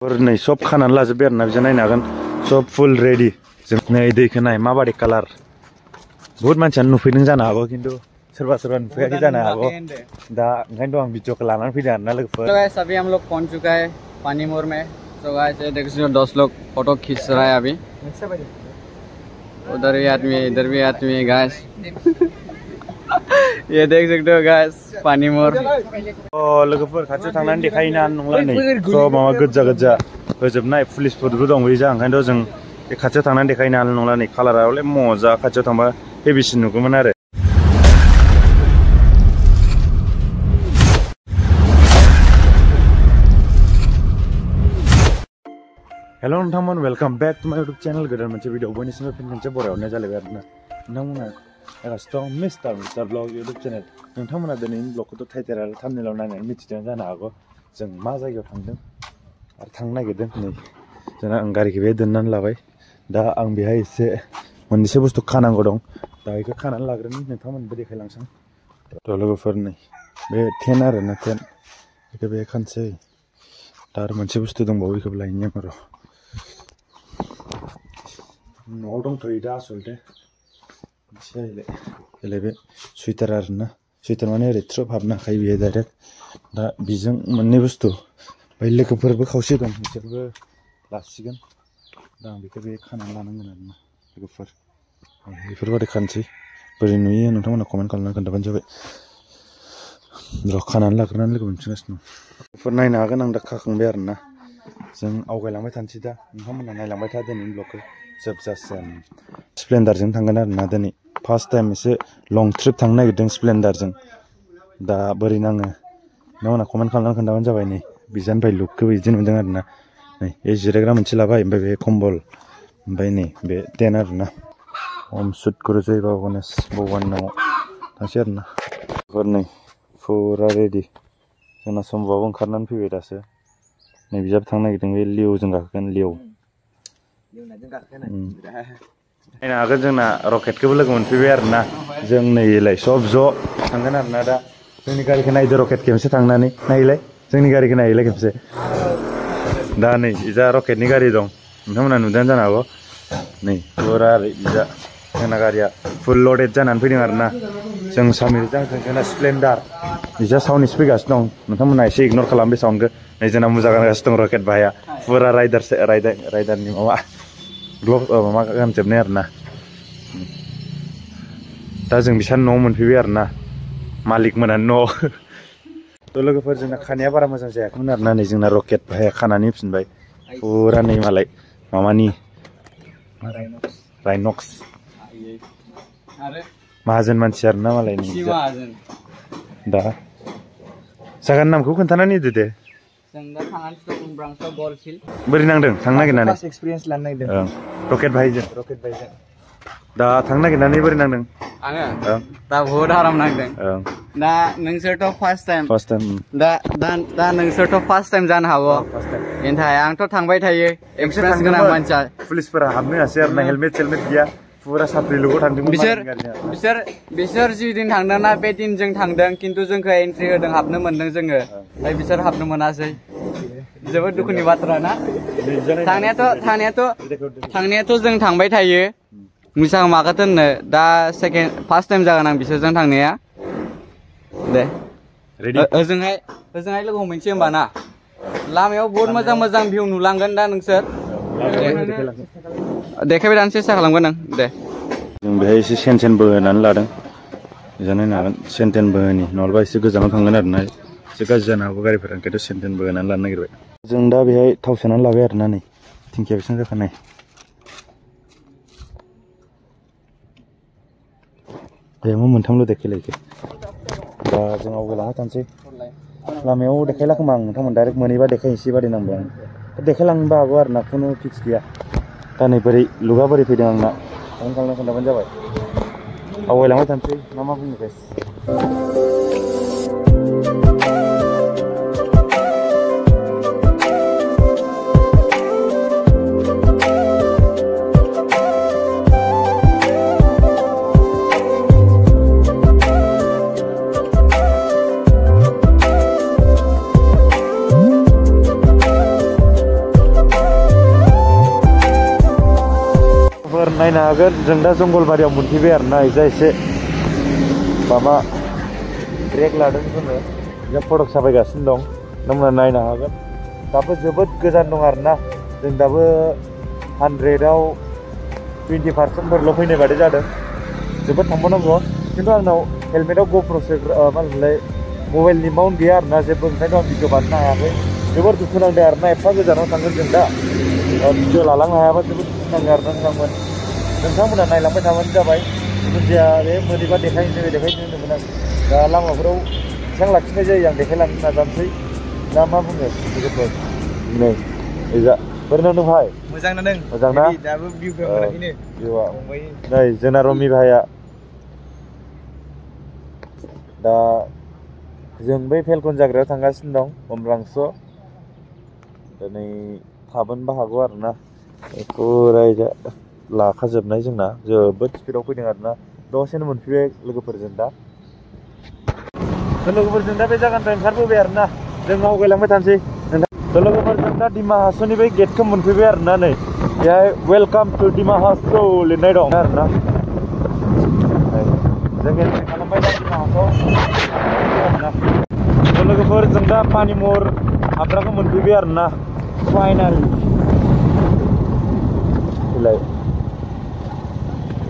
नै सब खानानै लाजोब्बाय आरोना बिजों नायनो हागोन सब फुल रेडि जों नै दैखौ नाय माबादि कालार बहुत मानसियानो नुफैदों जानो हागौ खिन्थु सोरबा सोरबा नुफैयाखै जानो हागौ दा ओंखायनोथ' आं भिडिअखौ लानानै फैदों आरोना लोगोफोर। गाइस अभी हम लोग पहुंच चुका है पानी मोर में। तो गाइस ये देख सकते हो 10 लोग फोटो खींच रहा है अभी। उधर भी आदमी है इधर भी आदमी है गाइस। ये देख सकते हो गाइस पानी मोर। लोगोफोर खाथियाव थांनानै देखायनो नंला नै सब माबा गोजा गोजा होजोबनाय पुलिसफोरबो दं बैजा ओंखायनोथ' जों बे खाथियाव थांनानै देखायनो हानाय नंला नै कालारा हले मजा खाथियाव थांबा हेभिसिन नुगौमोन आरो। हेल' नोंथांमोन welcome back to my YouTube channel गोदान मोनसे भिडिअ बयनिसिमबो फिन खनसे बरायहरनाय जालायबाय आरोना नोंथांमोना गासिबो मिस्टार ब्लग इउटुब चेनेल नोंथांमोना दिनैनि ब्लगखौथ' टाइटेल आरो थाम्बनेइलाव नायनानै मिथिदों जानो हागौ जों मा जायगायाव थांदों आरो थांनो नागिरदों नै जोंना आं गारिखौ बेहाय दोननानै लाबाय दा आं बेहाय एसे मोननैसो बुस्थु खानांगौ दं दा बेखौ खानानै लाग्रोनि नोंथांमोननोबो देखायलांसै थ' लोगोफोर नै बे टेन आरोना टेन बेखौ बेहाय खानसै दा आरो मोनसे बुस्थु दंबावो बेखौबो लायनि आं र' न'आव दंथ'यो दा आसलथे मोनसे बेलाय बे सुइटार आरोना सुइटार माने ओरै थ्रोब हाबनो हाखायो बेहाय डाइरेक्ट दा बेजों मोननै बुस्थु ओमफ्राय लोगोफोरबो खावसे दं बिसोरबो लासिगोन दा आं बेखौ बे खानानै लानांगोन आरोना लोगोफोर बेफोरबायदि खानसै बोरै नुयो नोंथांमोना कमेन्ट खालामनानै खोन्थाबानो जाबाय र' खानानै लाग्रोनानै लोगो मोनफिनगासिनो दं बेफोर नायनो हागोन आं दा खाखांबाय आरोना जों आवगायलांबाय थानोसै दा नोंथांमोना नायलांबाय था दिनैनि ब्लगखौ जोबजासिम स्प्लेन्डारजों थांगोन आरोना दिनै फार्स्ट टाइम एसे लं ट्रिप थांनो नागिरदों स्प्लेन्डारजों दा बोरै नाङो नोंथांमोना कमेन्ट खालामनानै खोन्थाबानो जाबाय नै बिजाननिफ्राय लुकखौ बिदि नुदों आरोना नै बे जिरायग्रा मोनसे लाबाय ओमफ्राय बे कम्बल ओमफ्राय नै बे टेन आरोना हम सुट गुरु जय बाबा गणेश भगबाननि नामाव थांसै आरोना बेफोर नै फुरा रेडि जोंना समबाबो ओंखारनानै फैबाय दासो नै बिजाब थांनो नागिरदों बे लिअ'जों गाखोगोन लिअ' नायनो हागोन जोंना रकेटखौबो लोगो मोनफैबाय आरोना जों नैलाय सब ज' थांगोन आरोना दा जोंनि गारिखौ नायदो रकेट खेबसे थांनानै नायलाय जोंनि गारिखौ नायलाय खेबसे दा नै इजा रकेटनि गारि दं नोंथांमोना नुदों जानो हागौ नै फुरा ओरै इजा जोंना गारिया फुल लडेड जानानै फैदों आरोना जों सामिरजों जोंना स्प्लेन्डार इजा साउन्ड फैगासिनो दं नोंथांमोना एसे इगनर खालाम बे साउन्डखौ नै जोंना मोजां गानगासिनो दं रकेट भाइया फुरा राइडारनि माबा ग्लभ माबा गानजोबनाय आरोना दा जों बिसोरनि न'आव मोनफैबाय आरोना मालिक मोनानि न'आव थ' लोगोफोर जोंना खानाया बारा मोजां जायाखैमोन आरोना नै जोंना रकेट भाइया खानानै फैफिनबाय फुरा नै मालाय माबानि राइनक्स माहाजोन मानसि आरोना मालाय दा जायगानि नामखौ खोन्थानानै होदो दे बोरै नांदों थांनो नागिरनानै एक्सपिरियेन्स लानो नागिरदों ओं रकेट भाइजों दा थांनो नागिरनानै बोरै नांदों आङो दा बहुत आराम नांदों दा नोंसोरथ' फार्स्ट टाइम दा नोंसोरथ' फार्स्ट टाइम जानो हागौ बेनि थाखाय आंथ' थांबाय थायो एक्सपिरियेन्स गोनां मानसिया पुलिसफोरा हाबनो हासै आरोना हेलमेट गैया फुरा साफ्रि लोगोआव थांदोंमोन बिसोर जि दिन थांदों ना बे दिन जों थांदों खिन्थु जोंखौ एन्ट्रि होदों हाबनो मोनदों जोङो ओमफ्राय बिसोर हाबनो मोनासै जोबोद दुखुनि बाथ्रा ना थांनायाथ' जों थांबाय थायो मिसा माखौ होननो दा फार्स्ट टाइम जागोन आं बिसोरजों थांनाया दे ओजोंहाय लोगो हमहैनोसै होमबा ना लामायाव बहुत मोजां भिउ नुलांगोन दा नोंसोर देखायबाय थानो सेस्था खालामगोन आं दे जों बेहाय एसे सेन बोहोनानै लादों जानो हागोन सेन बोहोनि नङाबा एसे गोजानाव थांगोन आरोना एसे गाज्रि जानो हागौ गारिफोरा ओंखायनोथ' सेन बोहोनानै लानो नागिरबाय जों दा बेहाय थाव सोनानै लाबाय आरोना नै थिंखिया बेसेबां जाखानाय बेयाव मोनथामल' देखायलायखो दा जों आवगायलांबाय थानोसै लामायाव देखायला खोमा आं नोंथांमोन डाइरेक्ट मोनहैबा देखायनोसै बादि नांबाय आं देखायलांनोबो हागौ आरोना खुनु फिक्स गैया दा नै बोरै लुगा बोरै फैदों आंना खालामनो खोन्थाबानो जाबाय आवगायलांबाय थानोसै मा बुंनो गाइस नायनो हागोन जों दा जंगलबारियाव मोनफैबाय आरोना इजा एसे माबा ब्रेक लादों जोङो इजा फटक साफायगासिनो दं नोंथांमोना नायनो हागोन दाबो जोबोद गोजान दं आरोना जों दाबो 100आव 20%फोरल' फैनाय बादि जादों जोबोद थांबावनांगौ खिन्थु आंनाव हेलमेटाव GoPro सोग्रा मा होनोमोनलाय मबाइलनि माउन्ट गैया आरोना जेबो ओंखायनो आं भिडिअ बानायनो हायाखै जोबोद दुखु नांदों आरोना एफा गोजानाव थांगोन जों दा भिडिअ लालांनो हायाबा जोबोद दुखु नाङो आरोना नोंथांमोना नायलांबाय थाबानो जाबाय जिखुनुजाया बे मोनैबा देखायनो होनदोंमोन आं दा लामाफोराव बेसेबां लाखिनाय जायो आं देखायलांनो नाजानोसै दा मा बुङो लोगोफोर नै इजा बोरै नांदों भाइ मोजां नांदों मोजां ना दाबो भिउखौ मोनाखैनो भिउआ नै जोंना रमि भाइया दा जों बै फेलकन जाग्रायाव थांगासिनो दं अमरांस' दिनै थाबोनबो हागौ आरोना फुरा लाखाजोबनाय जोंना जोबोद स्पिडआव फैदों आरोना दसेनो मोनफैबाय लोगोफोरजों दा बे जायगानिफ्राय ओंखारबोबाय आरोना जों आवगायलांबाय थानोसै लोगोफोरजों दा डिमा हासावनि बै गेटखौ मोनफैबाय आरोना नै बेहाय वेलकाम टु डिमा हासाव लिरनाय दं आरोना जों एन्ट्रि खालामबाय दा डिमा हासाव लोगोफोर जों दा पानिमर हाबग्राखौ मोनफैबाय आरोना फाइनालि फैलाय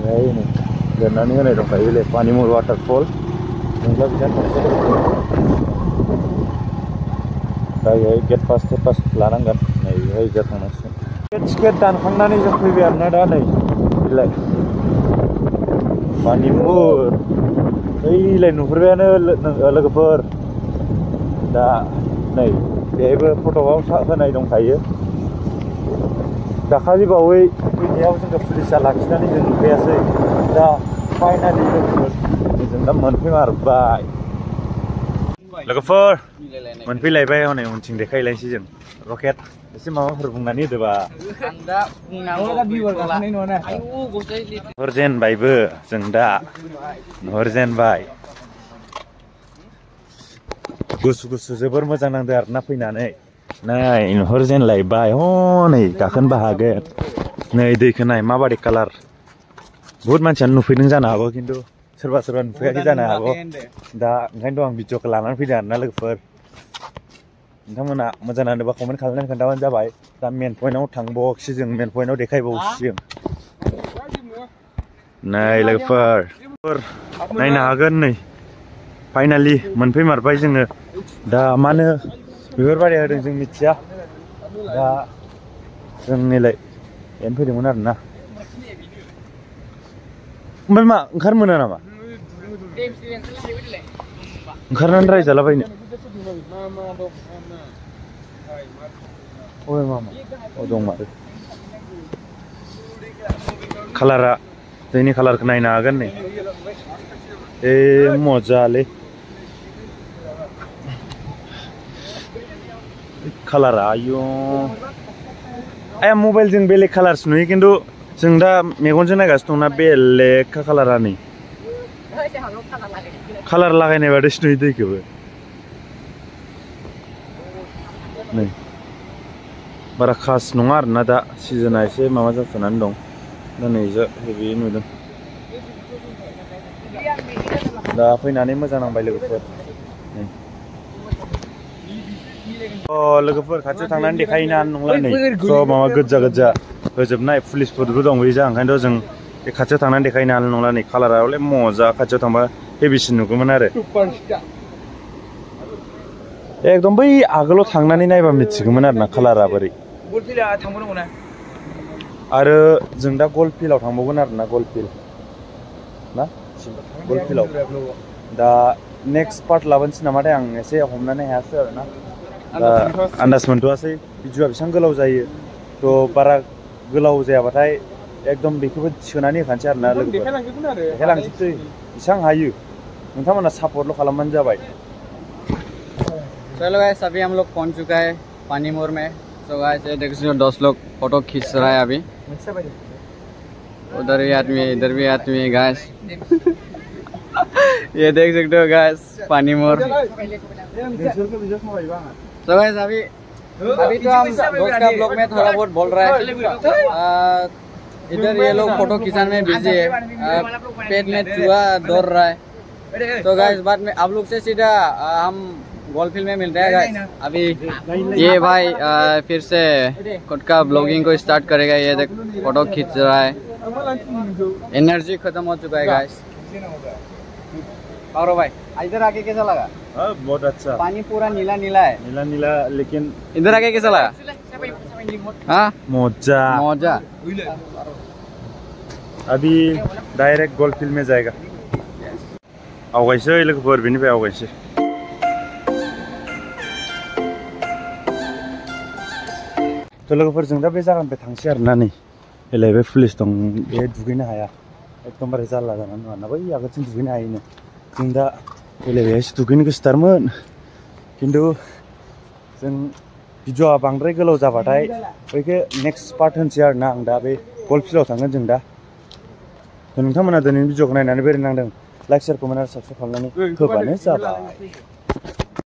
बेहाय नै लिरनानै होनाय दंखायोलै पानिमर वाटारफल नोंब्ला बिदिनो थांसै दा बेहाय गेट पास लानांगोन नै बेहाय इजा थांनांसिगोन टिकेट दानखांनानै जों फैबाय आरोना दा नै फैलाय पानिमर ओइलाय नुहुरबायानो लोगोफोर दा नै बेहायबो फटकआव होनाय दंखायो दाखालि बावै फैनायाव जोंखौ पुलिसा लाखिनानै जों नुफैयासै दा फाइनालि जों दा मोनफैमारबाय लोगोफोर मोनफैलायबाय हनै उनथिं देखायलायनोसै जों रकेट एसे माबाफोर बुंनानै होदोबा नुहुरजेनबायबो जों दा नुहुरजेनबाय गुसु जोबोर मोजां नांदों आरोना फैनानै नै नुहुरजेनलायबाय हनै गाखोनोबो हागोन नै दैखौ नाय माबादि कालार बुहुत मानसियानो नुफैदों जानो हागौ खिन्थु सोरबा नुफैयाखै जानो हागौ दा ओंखायनोथ' आं भिडिअखौ लानानै फैदों आरोना लोगोफोर नोंथांमोना मोजां नांदोंबा कमेन्ट खालामनानै खोन्थाबानो जाबाय दा मेन पइन्टआव थांबावसै जों मेन पइन्टआव देखायबावसै जों नै लोगोफोर नायनो हागोन नै फाइनालि मोनफैमारबाय जोङो दा मानो बेफोरबायदि होदों जों मिथिया दा जों नैलाय बेनो फैदोंमोन आरोना ओमफ्राय मा ओंखारनो मोना नामा ओंखारनानै रायजालाबायनो दं माथो कालारा दैनि कालारखौ नायनो हागोन नै मजालै कालारा आयु मबाइलजों बेलेग कालारसो नुयो खिन्थु जों दा मेगनजों नायगासिनो दंना बेलेग कालारा नै कालार लागायनाय बादिसो नुयो दैखौबो नै बारा खास नङा आरोना दा सिजोना एसे माबा जाथ'नानै दं दा नै हेभि नुदों दा फैनानै मोजां नांबाय लोगोफोर लोगोफोर खाथियाव थांनानै देखायनो हानाय नंला नै स' माबा गोजा होजोबनाय पुलिसफोरबो दं बैजा ओंखायनोथ' जों बे खाथियाव थांनानै देखायनो हानाय नंला नै कालारा हले मजा खाथियाव थांबा हेभिसिन नुगौमोन आरो एकदम बै आगोलाव थांनानै नायबा मिथिगौमोन आरोना कालारा बोरै आरो जों दा गल्फ फिल्डआव थांबावगोन आरोना गल्फ फिल्ड ना गल्फ फिल्डआव दा नेक्स्ट पार्ट लाबोनोसै नामाथाय आं एसे हमनानै हायासै आरोना आन्दाज मोनथ'वासै भिडिअआ बेसेबां गोलाव जायो थ' बारा गोलाव जायाबाथाय एकदम बेखौबो सोनानै होखानोसै आरोना लोगोफोर देखायलांजोबसै बेसेबां हायो नोंथांमोना सापर्टल' खालामबानो जाबाय चलो गाइस अभी हम लोग पहुंच चुका है पानीमोर में तो गाइस ये देख सकते हो 10 लोग फोटो खींच रहा है अभी उधर भी आदमी है इधर भी आदमी है गाइस ये देख सकते हो गाइस पानीमोर तो गाइस अभी तो हम दोस्त का ब्लॉग में थोड़ा बहुत बोल रहा है इधर ये लोग फोटो खिंचाने में बिजी है, पेट में चूहा दौड़ रहा है। तो गाइस बाद में आप लोग से सीधा हम गोल्फ फील्ड में मिलते हैं गाइस। अभी ये भाई फिर से खुद का ब्लॉगिंग को स्टार्ट करेगा। ये देख फोटो खींच रहा है, एनर्जी खत्म हो चुका है गाइस। और भाई इधर आके कैसा लगा? बहुत अच्छा, पानी पूरा नीला नीला है, नीला नीला, लेकिन इधर आके कैसा लगा? हाँ मौजा मौजा। अभी डायरेक्ट गोल्फ फील्ड में जाएगा। आवगायसै लोगोफोर, बेनिफ्राय आवगायसै। तो लोगोफोर जों दा बे जायगानिफ्राय थांसै आरोना। नै बेलाय बे पुलिस दं, बे दुगैनो हाया, एकदमबारे जारला जानानै दं। बै आगोलथिं दुगैनो हायोनो। जों दा बेलाय बेहायसो दुगैनो गोसोथारमोन, खिन्थु जों भिडिअ'आ बांद्राय गोलाव जाबाथाय बैखौ नेक्स्ट पार्ट होनोसै आरोना। आं दा बे गोल्फ फिल्डआव थांगोन जों दा। नोंथांमोना दिनैनि भिडिअ'खौ नायनानै बोरै नांदों? लाइक, शेयार, कमेन्ट आरो साबस्क्राइब खालामनानै होबानो जाबाय।